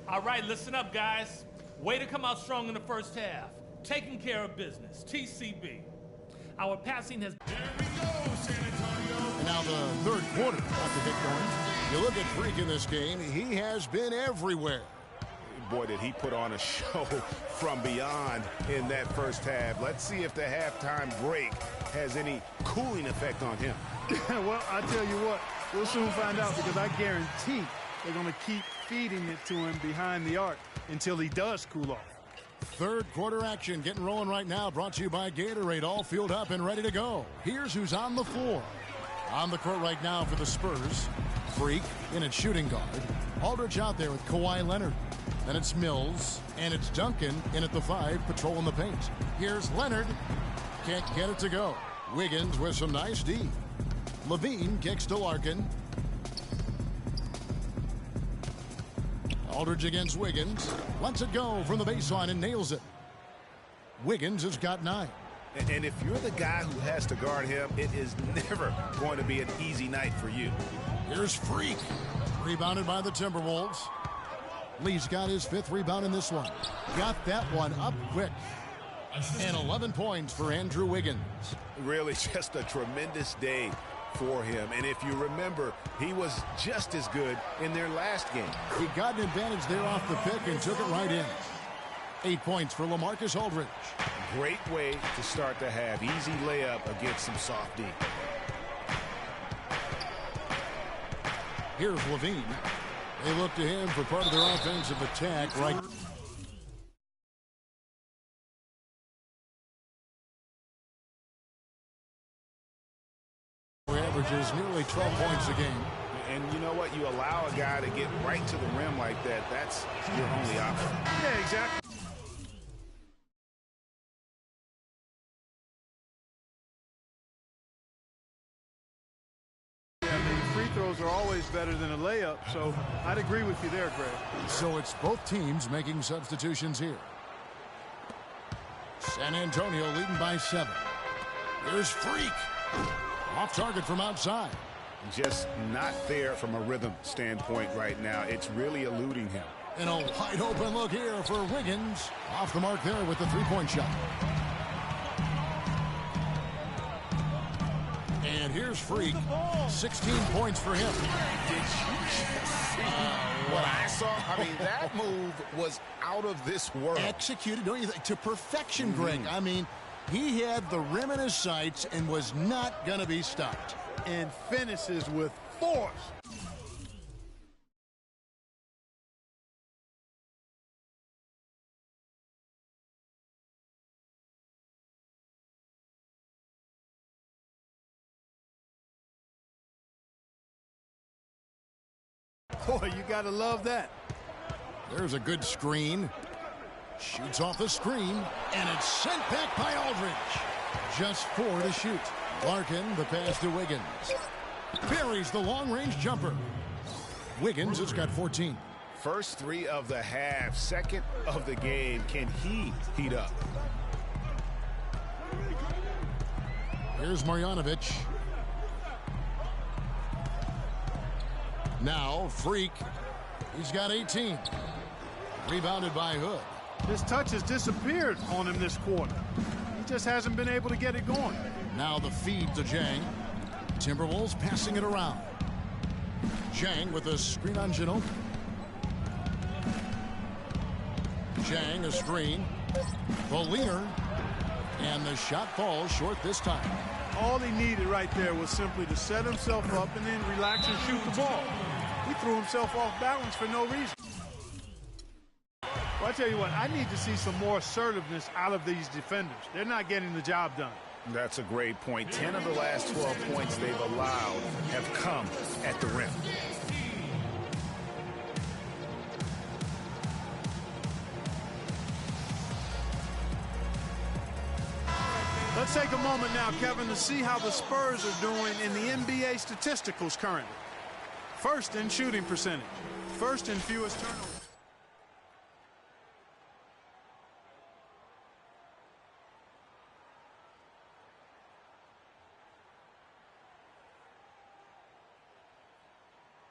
All right, listen up, guys. Way to come out strong in the first half. Taking care of business. TCB. Our passing has... There we go, San Antonio. And now the third quarter about to get going. You look at Freak in this game, he has been everywhere. Boy, did he put on a show from beyond in that first half. Let's see if the halftime break has any cooling effect on him. Well, I tell you what, we'll soon find out, because I guarantee they're going to keep feeding it to him behind the arc until he does cool off. Third quarter action getting rolling right now, brought to you by Gatorade, all fueled up and ready to go. Here's who's on the floor. On the court right now for the Spurs, Freak in at shooting guard. Aldridge out there with Kawhi Leonard. Then it's Mills, and it's Duncan in at the 5, patrolling the paint. Here's Leonard. Can't get it to go. Wiggins with some nice D. Levine kicks to Larkin. Aldridge against Wiggins. Lets it go from the baseline and nails it. Wiggins has got 9. And if you're the guy who has to guard him, it is never going to be an easy night for you. Here's Freak. Rebounded by the Timberwolves. Lee's got his 5th rebound in this one. Got that one up quick. And 11 points for Andrew Wiggins. Really just a tremendous day for him. And if you remember, he was just as good in their last game. He got an advantage there off the pick and took it right in. 8 points for LaMarcus Aldridge. Great way to start the half. Easy layup against some soft D. Here's Levine. They look to him for part of their offensive attack right. Averages nearly 12 points a game. And you know what? You allow a guy to get right to the rim like that. That's your only option. Yeah, exactly. Free throws are always better than a layup, so I'd agree with you there, Greg. So it's both teams making substitutions here. San Antonio leading by 7. Here's Freak. Off target from outside. Just not there from a rhythm standpoint right now. It's really eluding him. And a wide open look here for Wiggins. Off the mark there with the 3-point shot. And here's Freak. 16 points for him. Did you just see what I saw? I mean, that move was out of this world. Executed, don't you think, to perfection, Greg. I mean, he had the rim in his sights and was not going to be stopped. And finishes with force. Boy, you got to love that. There's a good screen. Shoots off the screen, and it's sent back by Aldridge. Just 4 to shoot. Larkin, the pass to Wiggins. Buries the long-range jumper. Wiggins has got 14. First 3 of the half, second of the game. Can he heat up? Here's Marjanovic. Now, Freak. He's got 18. Rebounded by Hood. His touch has disappeared on him this quarter. He just hasn't been able to get it going. Now the feed to Jang. Timberwolves passing it around. Jang with a screen on Ginobili. Jang a screen. The leaner. And the shot falls short this time. All he needed right there was simply to set himself up and then relax and shoot the ball. He threw himself off balance for no reason. Well, I tell you what, I need to see some more assertiveness out of these defenders. They're not getting the job done. That's a great point. 10 of the last 12 points they've allowed have come at the rim. Let's take a moment now, Kevin, to see how the Spurs are doing in the NBA statisticals currently. First in shooting percentage. First in fewest turnovers.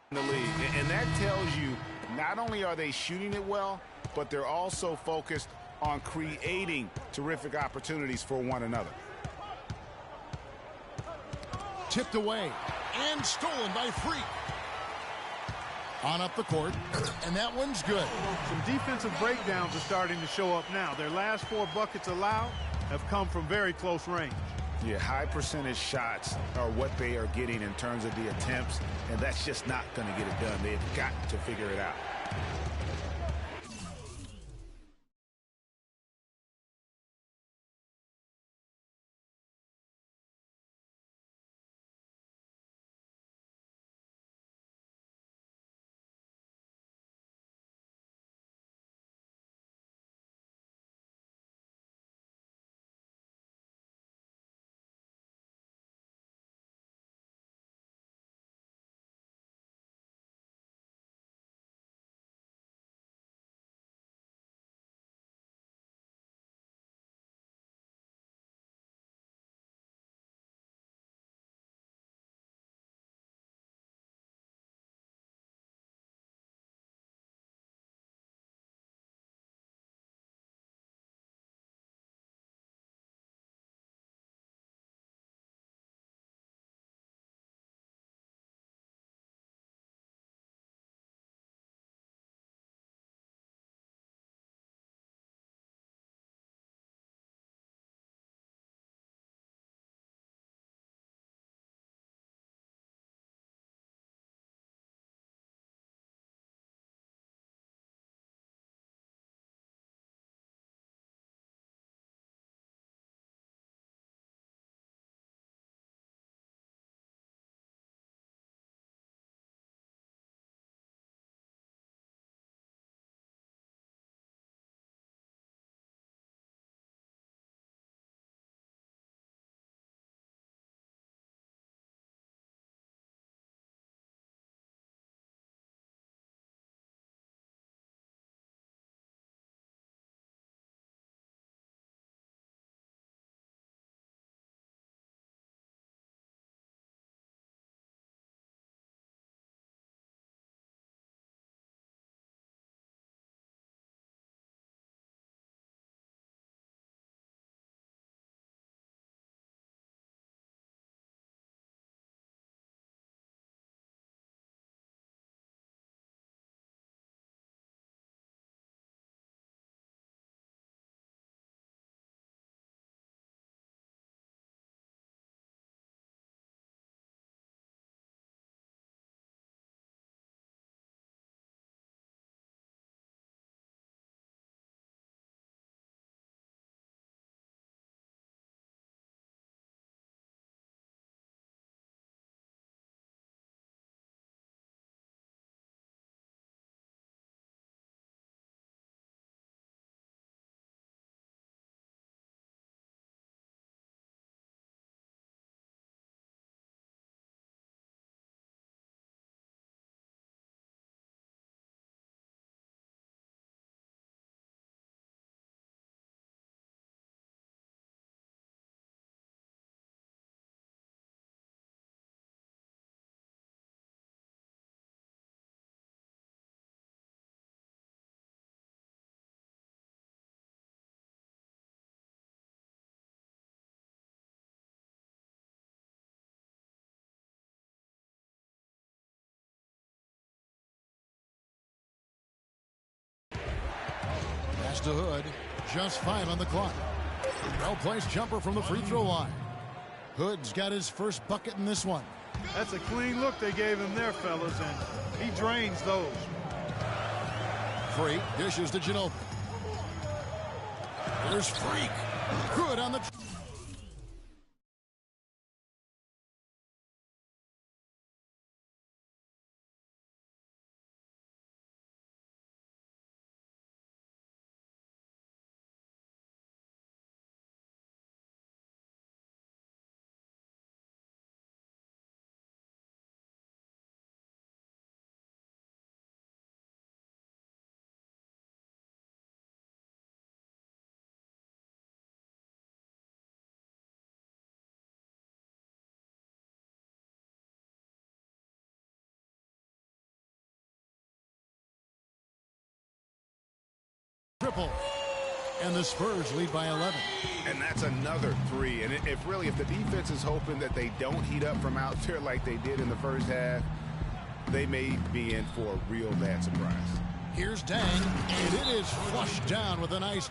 The league, and that tells you Not only are they shooting it well, but they're also focused on creating terrific opportunities for one another. Tipped away and stolen by Freak. On up the court, and that one's good. Some defensive breakdowns are starting to show up now. Their last 4 buckets allowed have come from very close range. Yeah, high percentage shots are what they are getting in terms of the attempts, and that's just not going to get it done. They've got to figure it out. Pass to Hood. Just 5 on the clock. Well-placed jumper from the free throw line. Hood's got his first bucket in this one. That's a clean look they gave him there, fellas, and he drains those. Freak dishes to Ginobili. There's Freak. Good on the... triple. And the Spurs lead by 11. And that's another three. And if the defense is hoping that they don't heat up from out there like they did in the first half, they may be in for a real bad surprise. Here's Dang, and it is flushed down with a nice...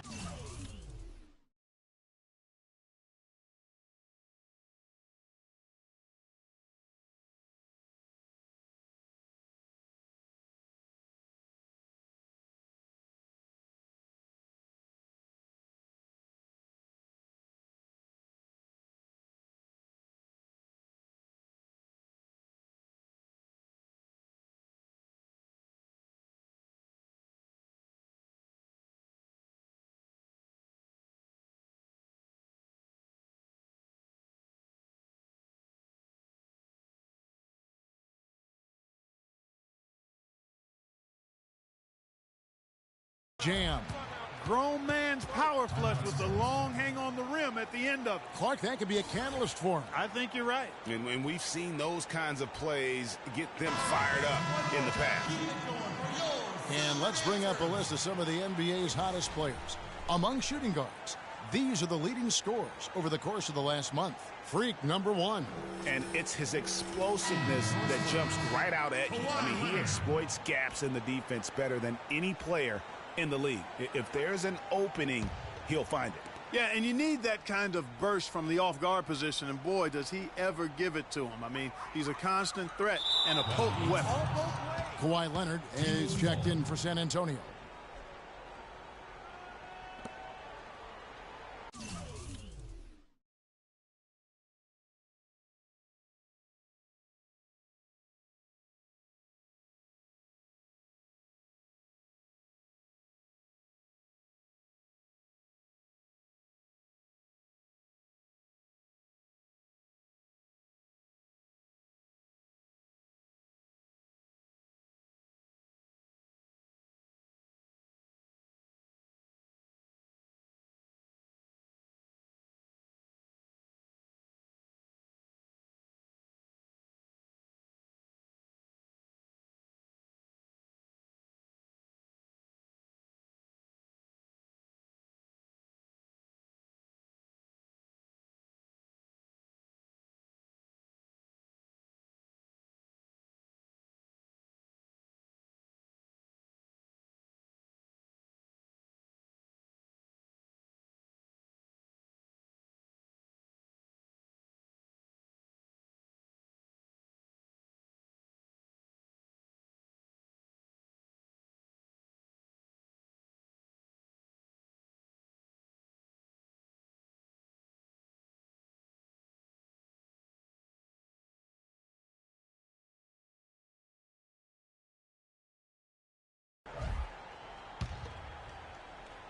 Jam. Grown man's power flush with the long hang on the rim at the end of it. Clark, that could be a catalyst for him. I think you're right. And we've seen those kinds of plays get them fired up in the past. And let's bring up a list of some of the NBA's hottest players. Among shooting guards, these are the leading scorers over the course of the last month. Freak, #1. And it's his explosiveness that jumps right out at you. I mean, he exploits gaps in the defense better than any player in the league. If there's an opening, he'll find it. Yeah, and you need that kind of burst from the off-guard position, and boy, does he ever give it to him. I mean, he's a constant threat and a potent weapon. Kawhi Leonard is checked in for San Antonio.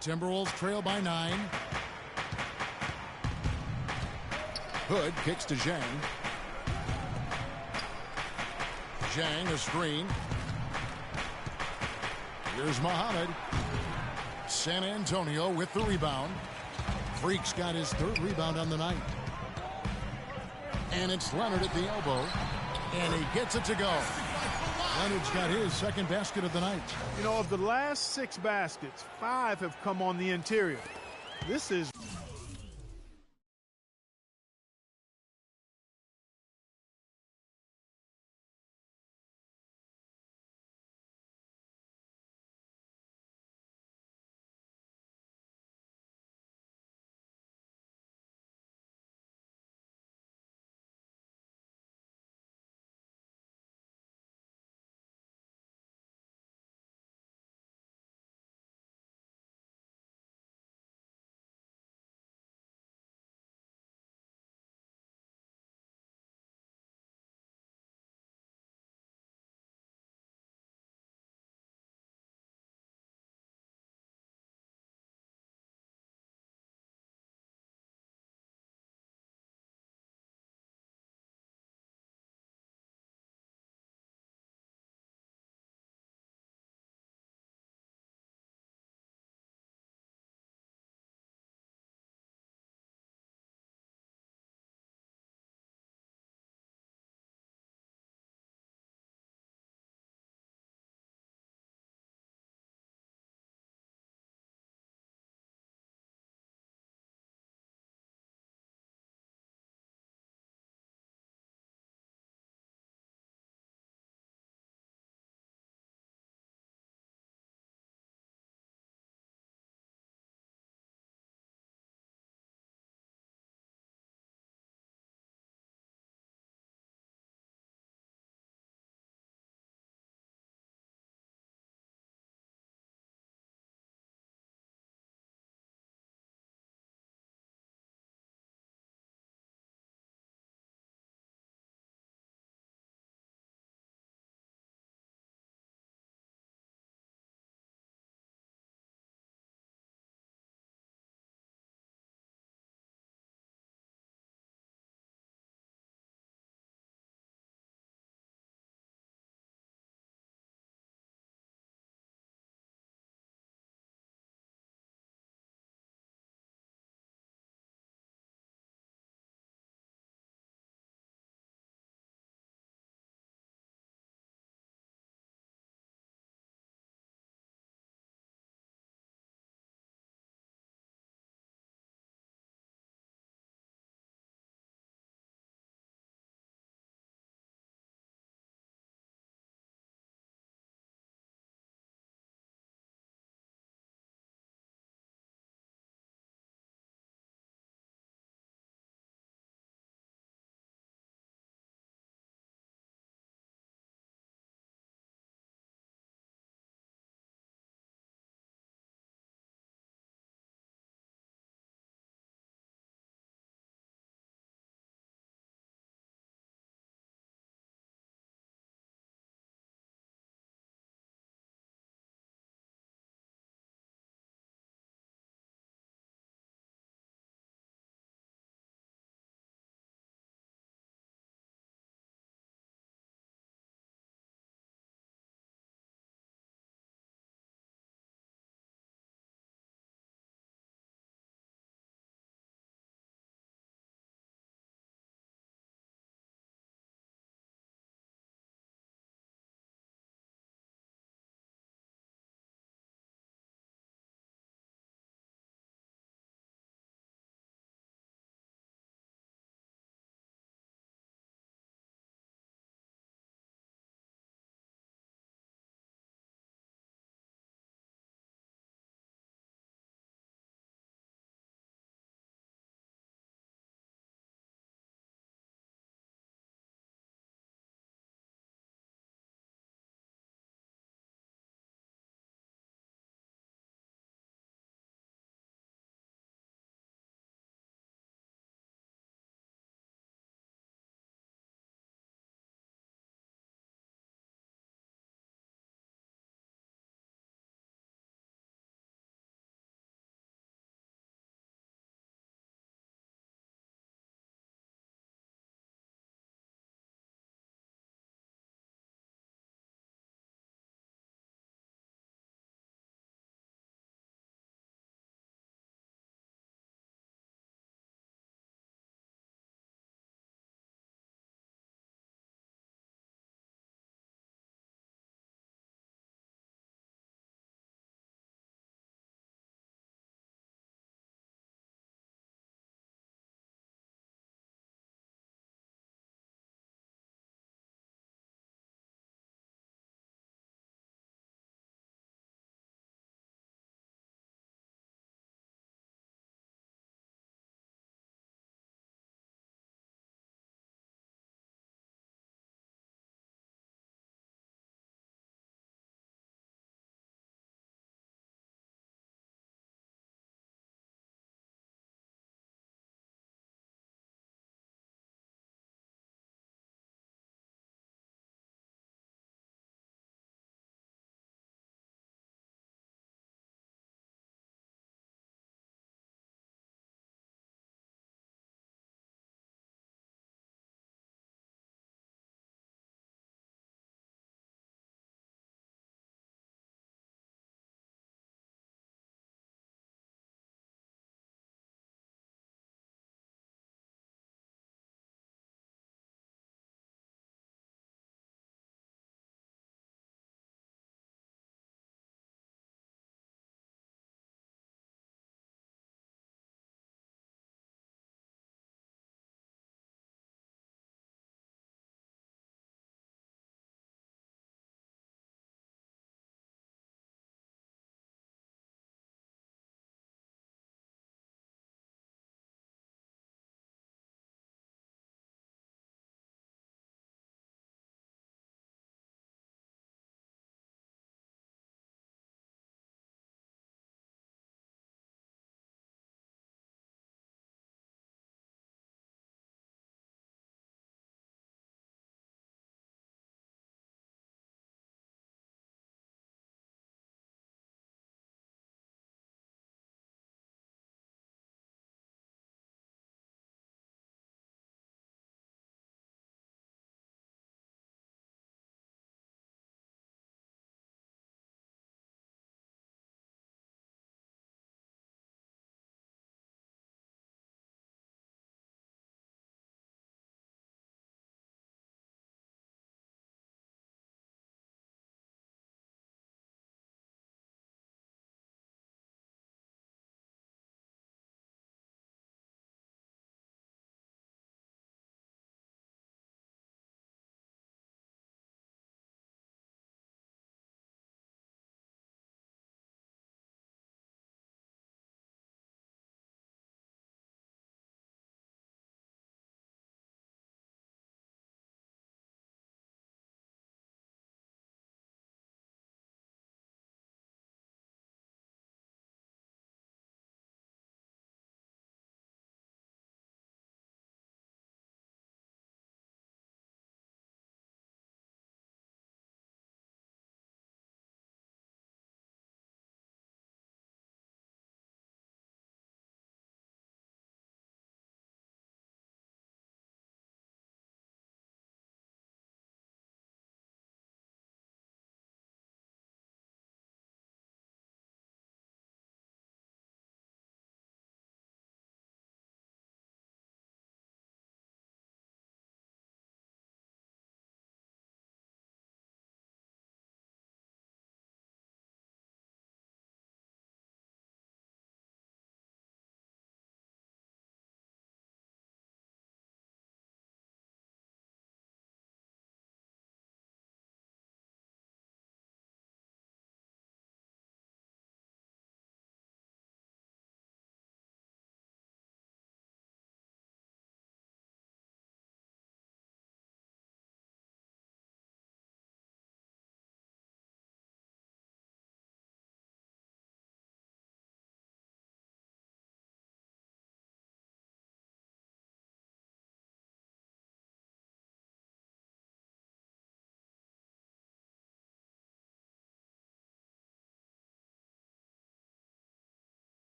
Timberwolves trail by 9. Hood kicks to Zhang. Zhang, a screen. Here's Muhammad. San Antonio with the rebound. Freak's got his 3rd rebound on the night. And it's Leonard at the elbow. And he gets it to go. Leonard's got his 2nd basket of the night. You know, of the last 6 baskets, 5 have come on the interior. This is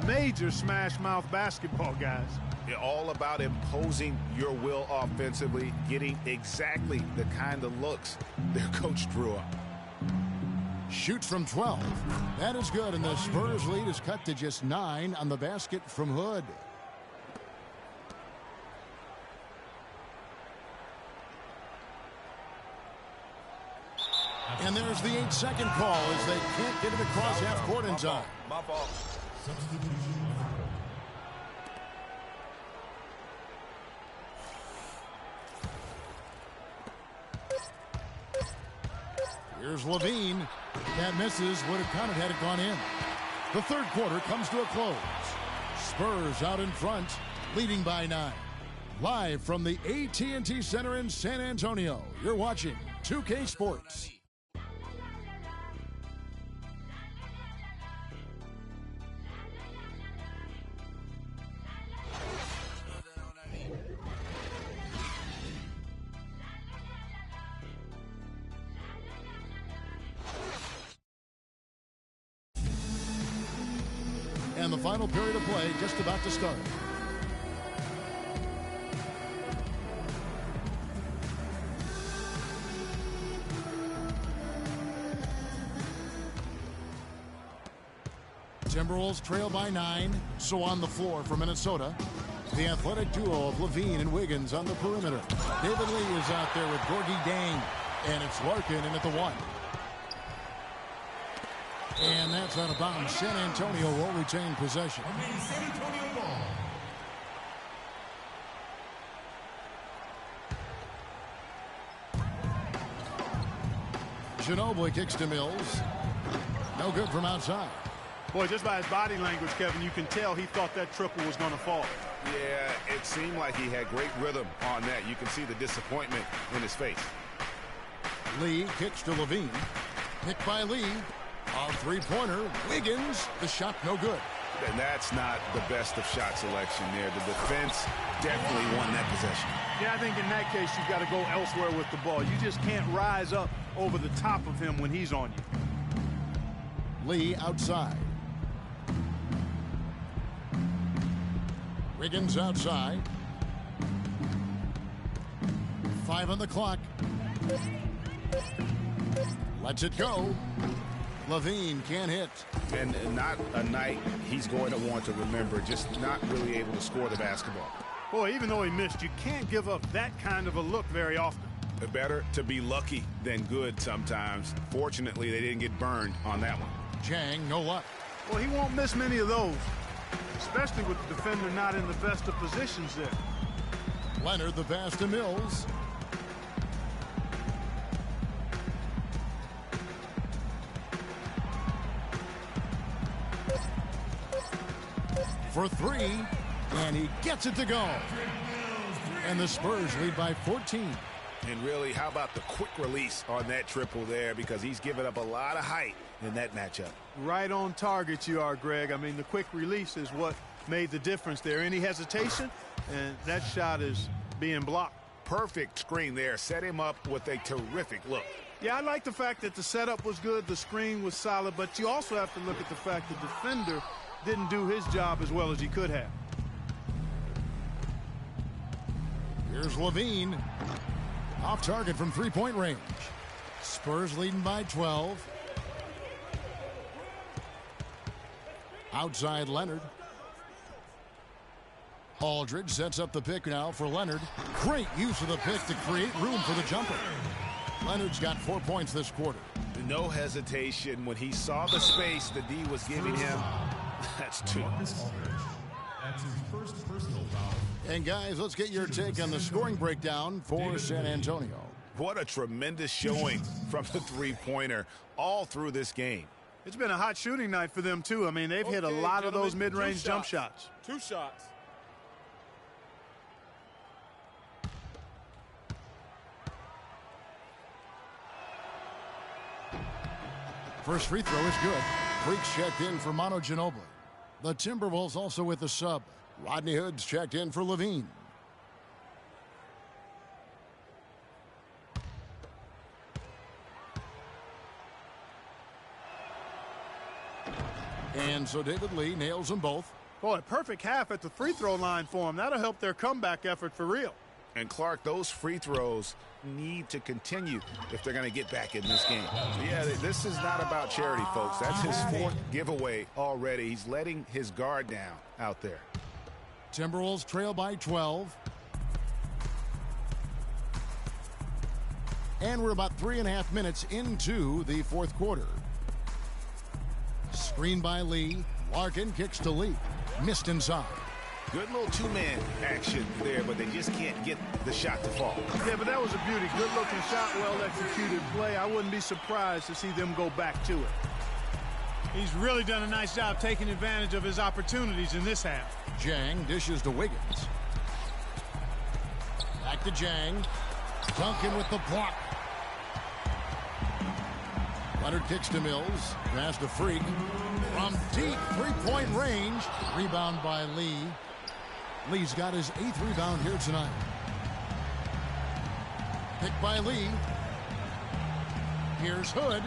major smash mouth basketball, guys. They're all about imposing your will offensively, getting exactly the kind of looks their coach drew up. Shoots from 12. That is good, and the Spurs lead is cut to just 9 on the basket from Hood. And there's the 8-second call as they can't get it across half court in time. My fault. Here's Levine. That misses. Would have counted had it gone in. The third quarter comes to a close. Spurs out in front, leading by 9. Live from the AT&T Center in San Antonio, you're watching 2K Sports. And the final period of play just about to start. Timberwolves trail by 9. So on the floor for Minnesota, the athletic duo of Levine and Wiggins on the perimeter. David Lee is out there with Gorgie Dang. And it's Larkin in at the 1. And that's out of bounds. San Antonio will retain possession. Ginobili kicks to Mills. No good from outside. Boy, just by his body language, Kevin, you can tell he thought that triple was going to fall. Yeah, it seemed like he had great rhythm on that. You can see the disappointment in his face. Lee kicks to Levine. Picked by Lee. A three-pointer. Wiggins. The shot no good. And that's not the best of shot selection there. The defense definitely won that possession. Yeah, I think in that case you've got to go elsewhere with the ball. You just can't rise up over the top of him when he's on you. Lee outside. Wiggins outside. 5 on the clock. Lets it go. Levine can't hit. And not a night he's going to want to remember, just not really able to score the basketball. Boy, even though he missed, you can't give up that kind of a look very often. Better to be lucky than good sometimes. Fortunately, they didn't get burned on that one. Jang, no luck. Well, he won't miss many of those, especially with the defender not in the best of positions there. Leonard the pass to Mills. For 3, and he gets it to go. And the Spurs lead by 14. And really, how about the quick release on that triple there, because he's given up a lot of height in that matchup. Right on target you are, Greg. I mean, the quick release is what made the difference there. Any hesitation, and that shot is being blocked. Perfect screen there. Set him up with a terrific look. Yeah, I like the fact that the setup was good, the screen was solid, but you also have to look at the fact the defender didn't do his job as well as he could have. Here's Levine. Off target from three-point range. Spurs leading by 12. Outside Leonard. Aldridge sets up the pick now for Leonard. Great use of the pick to create room for the jumper. Leonard's got 4 points this quarter. No hesitation when he saw the space the D was giving him. That's 2. That's his first personal foul. And guys, let's get your take on the scoring breakdown for San Antonio. What a tremendous showing from the three-pointer all through this game. It's been a hot shooting night for them, too. I mean, they've hit a lot of those mid-range jump shots. 2 shots. First free throw is good. Freaks checked in for Manu Ginobili. The Timberwolves also with the sub. Rodney Hood's checked in for Levine. And And so David Lee nails them both. Boy, perfect half at the free throw line for him. That'll help their comeback effort for real. And Clark, those free throws need to continue if they're going to get back in this game. Yeah, this is not about charity, folks. That's his 4th giveaway already. He's letting his guard down out there. Timberwolves trail by 12. And we're about 3.5 minutes into the 4th quarter. Screen by Lee. Larkin kicks to Lee. Missed inside. Good little two-man action there, but they just can't get the shot to fall. Yeah, but that was a beauty. Good-looking shot, well-executed play. I wouldn't be surprised to see them go back to it. He's really done a nice job taking advantage of his opportunities in this half. Jang dishes to Wiggins. Back to Jang. Duncan with the block. Leonard kicks to Mills. Pass to Freak. From deep three-point range. Rebound by Lee. Lee's got his 8th rebound here tonight. Picked by Lee. Here's Hood.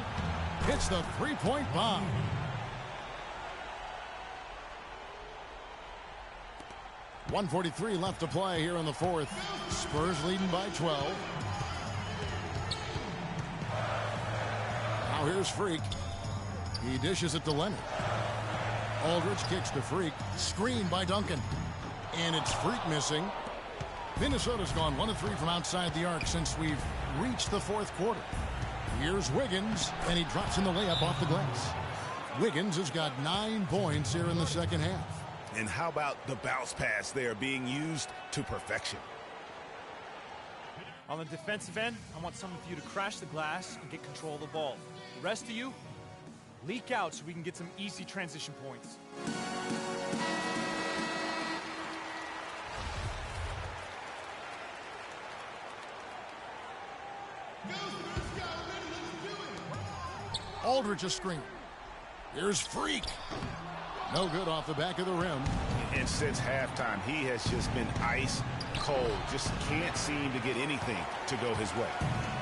Hits the three-point bomb. .143 left to play here in the 4th. Spurs leading by 12. Now here's Freak. He dishes it to Leonard. Aldridge kicks to Freak. Screen by Duncan. And it's Freak missing. Minnesota's gone 1 of 3 from outside the arc since we've reached the 4th quarter. Here's Wiggins, and he drops in the layup off the glass. Wiggins has got 9 points here in the 2nd half. And how about the bounce pass there being used to perfection? On the defensive end, I want some of you to crash the glass and get control of the ball. The rest of you, leak out so we can get some easy transition points. Aldridge a screen. Here's Freak. No good off the back of the rim. And since halftime, he has just been ice cold. Just can't seem to get anything to go his way.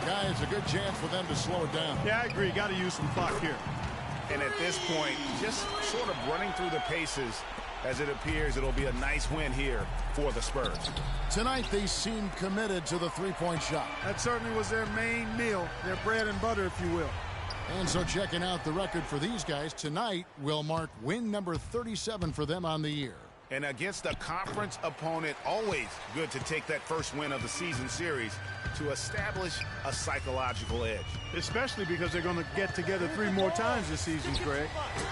Guys, a good chance for them to slow it down. Yeah, I agree. Got to use some clock here. And at this point, just sort of running through the paces, as it appears it'll be a nice win here for the Spurs. Tonight, they seem committed to the three-point shot. That certainly was their main meal, their bread and butter, if you will. And so checking out the record for these guys, tonight will mark win number 37 for them on the year. And against a conference opponent, always good to take that first win of the season series to establish a psychological edge. Especially because they're going to get together 3 more times this season, Greg.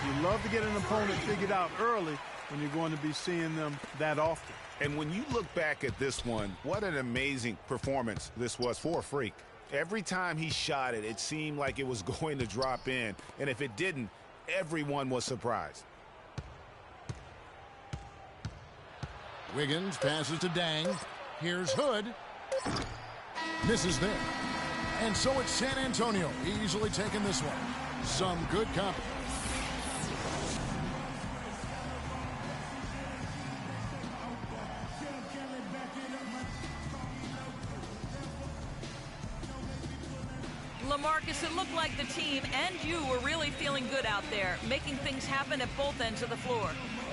You love to get an opponent figured out early when you're going to be seeing them that often. And when you look back at this one, what an amazing performance this was for Freak. Every time he shot it, it seemed like it was going to drop in. And if it didn't, everyone was surprised. Wiggins passes to Dang. Here's Hood. Misses there. And so it's San Antonio easily taking this one. Some good company. LaMarcus, it looked like the team and you were really feeling good out there, making things happen at both ends of the floor.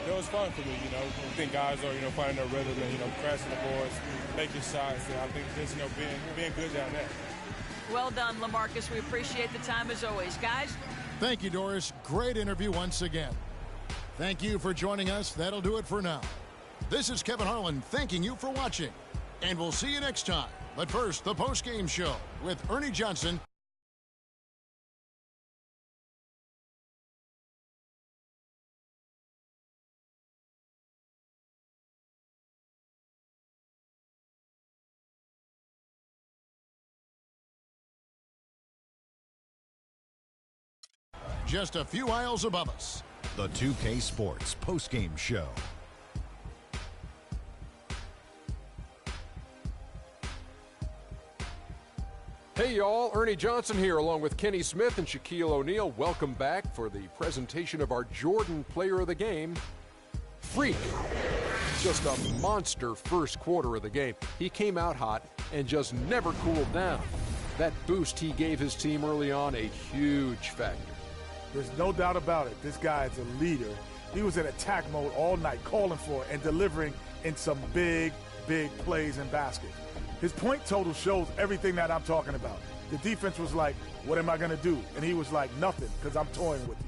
It was fun for me, I think guys are, finding their rhythm and, crashing the boards, making shots, and I think just, being good down there. Well done, LaMarcus. We appreciate the time as always. Guys? Thank you, Doris. Great interview once again. Thank you for joining us. That'll do it for now. This is Kevin Harlan thanking you for watching, and we'll see you next time. But first, the post-game show with Ernie Johnson. Just a few aisles above us. The 2K Sports postgame show. Hey y'all, Ernie Johnson here along with Kenny Smith and Shaquille O'Neal. Welcome back for the presentation of our Jordan Player of the Game, Freak. Just a monster first quarter of the game. He came out hot and just never cooled down. That boost he gave his team early on, a huge factor. There's no doubt about it. This guy is a leader, He was in attack mode all night, calling for it and delivering in some big, big plays and baskets. His point total shows everything that I'm talking about. The defense was like, what am I going to do? And he was like, nothing, because I'm toying with you.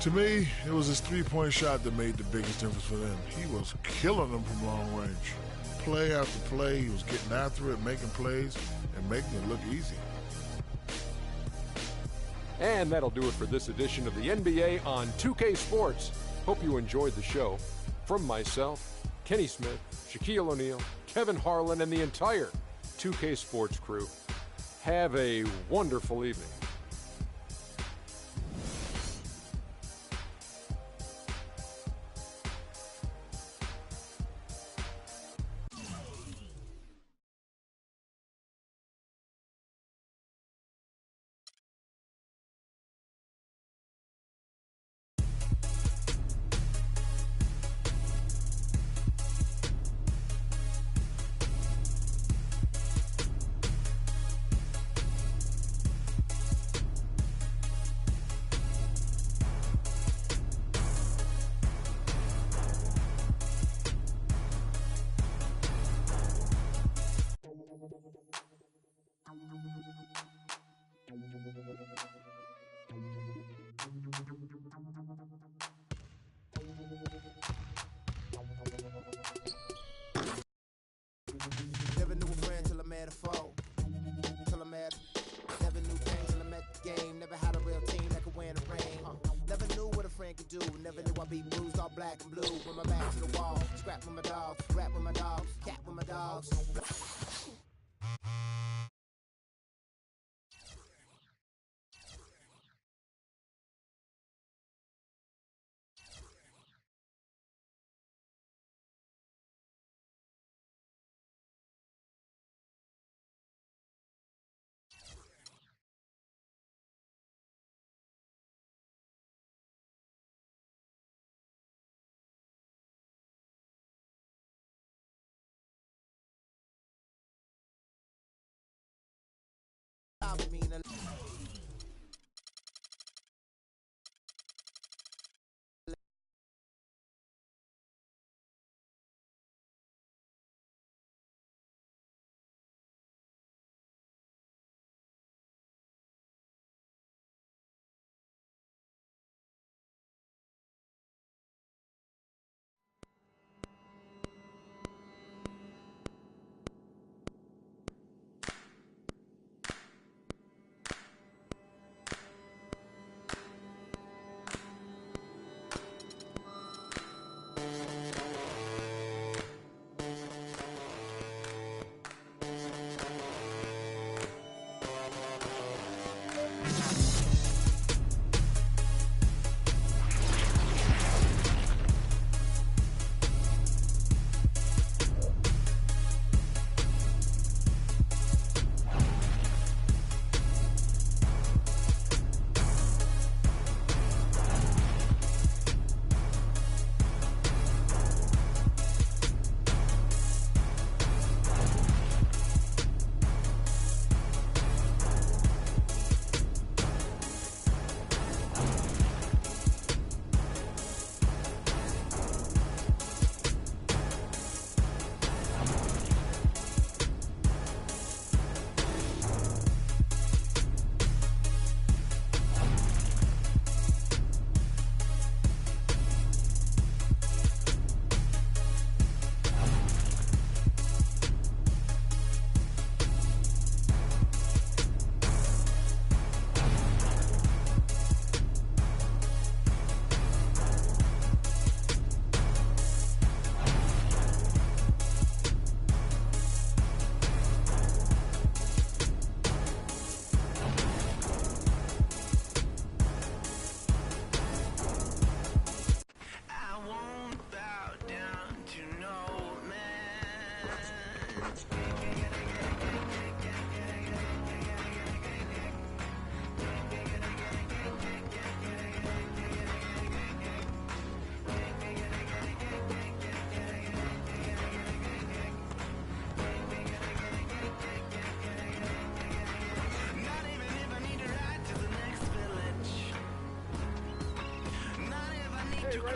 To me, it was his three-point shot that made the biggest difference for them. He was killing them from long range. Play after play, he was getting after it, making plays, and making it look easy. And that'll do it for this edition of the NBA on 2K Sports. Hope you enjoyed the show. From myself, Kenny Smith, Shaquille O'Neal, Kevin Harlan, and the entire 2K Sports crew, have a wonderful evening. Never knew a friend till I met a foe. Never knew things till I met the game. Never had a real team that could win a ring. Never knew what a friend could do. Never knew I'd be bruised all black and blue. With my back to the wall. Scrap with my dogs. Rap with my dogs. Cat with my dogs.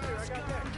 right here. I got that.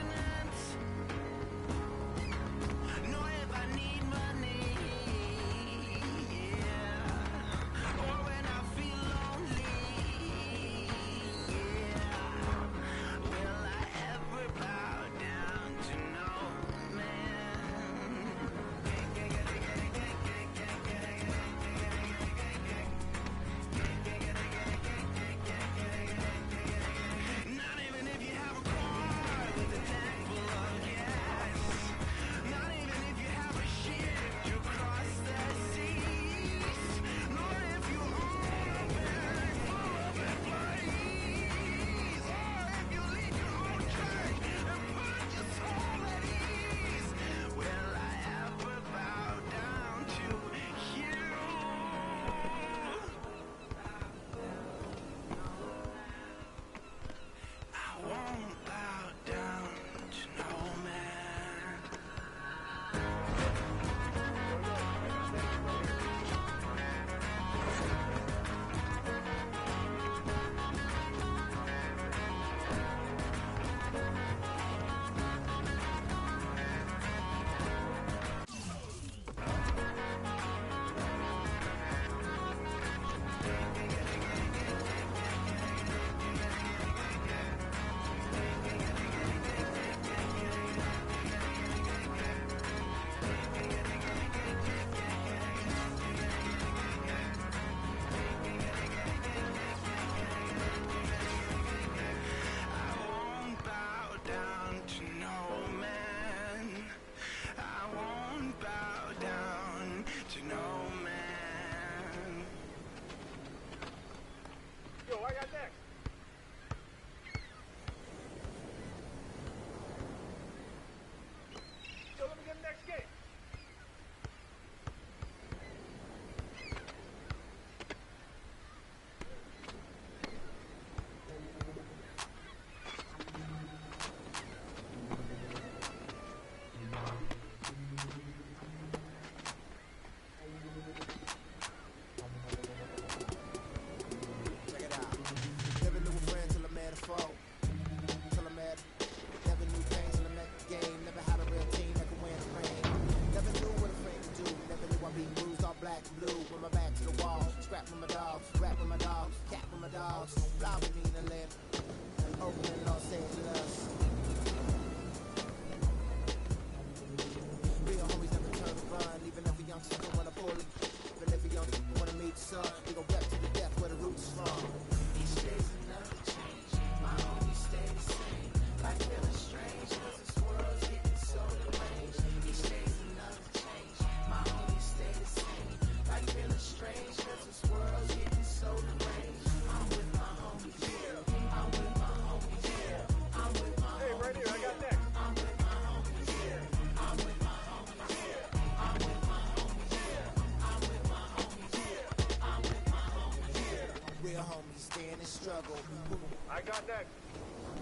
I got that.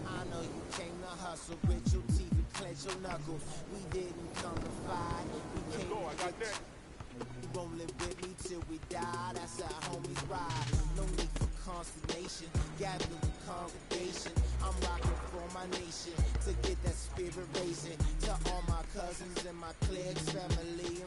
I know you came to hustle, grit your teeth and clench your knuckles. We didn't come to fight. We came I got that. Rolling with me till we die. That's how homies ride. No need for consternation. Gather with congregation. I'm rocking for my nation to get that spirit raising. To all my cousins and my cliques, family